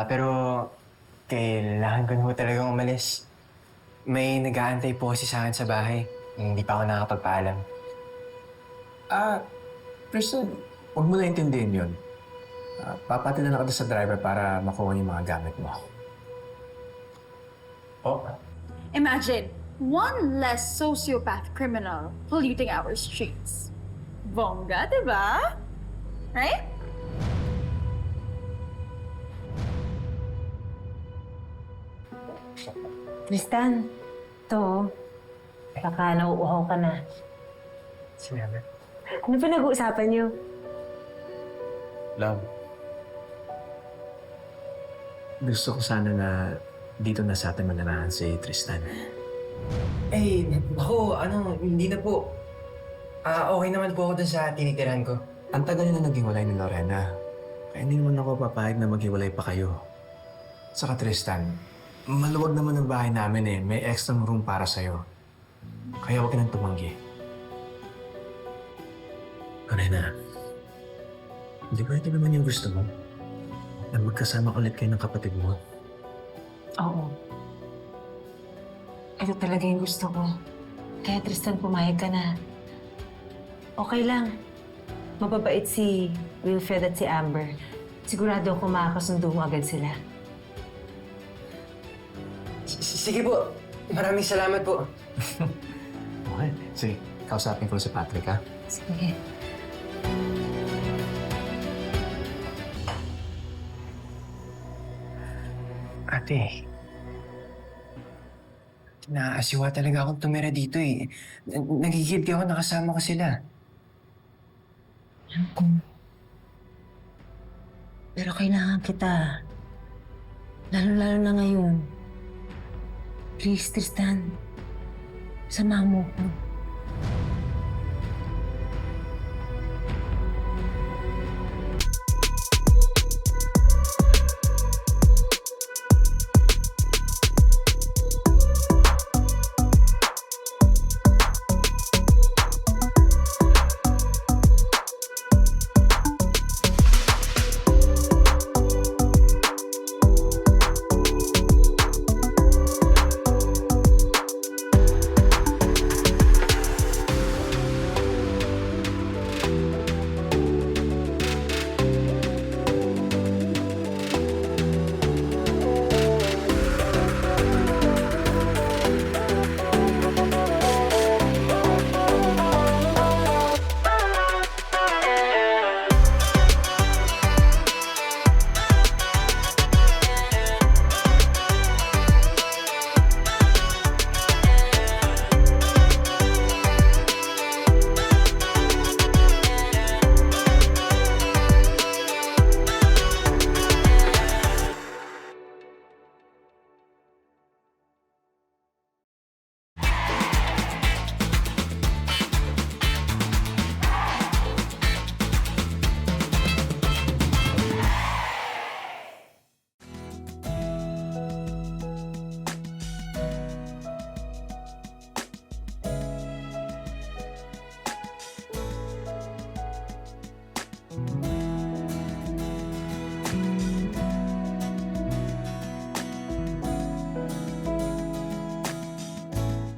Pero kailangan ko na po talagang umalis. May nag-aantay po kasi sa akin sa bahay. Hindi pa ako nakakapagpaalam. Tristan, huwag mo na intindihin yun. Papatilan ako sa driver para makuha yung mga gamit mo. Oh? Imagine, one less sociopath criminal polluting our streets. Bongga, diba? Right? Tristan, to, baka nauuhaw ka na. Sinabi? Ano pinag-uusapan niyo? Love. Gusto ko sana na dito na sa atin mananahan si Tristan. Eh, ako, hindi na po. Okay naman po ako dun sa tinitirahan ko. Ang tagal na naging walay ni Lorena. Kaya hindi naman ako papayag na maghiwalay pa kayo. Saka Tristan, maluwag naman ang bahay namin eh. May extra room para sa'yo. Kaya huwag ka nang tumanggi. Lorena, hindi ba ito naman yung gusto mo? Na magkasama ulit kayo ng kapatid mo? Oo. Ito talaga yung gusto ko. Kaya Tristan, pumayag ka na. Okay lang. Mababait si Wilfred at si Amber. Sigurado ako makakasundo mo agad sila. Sige po. Maraming salamat po. Okay. Sige, kausapin ko si Patrick ha. Sige. Ate, naasiwa talaga akong tumira dito eh. Nagigid ako nakasama ko sila. Pero kailangan kita. Lalo-lalo na ngayon. Please, Tristan. Samahan mo ko.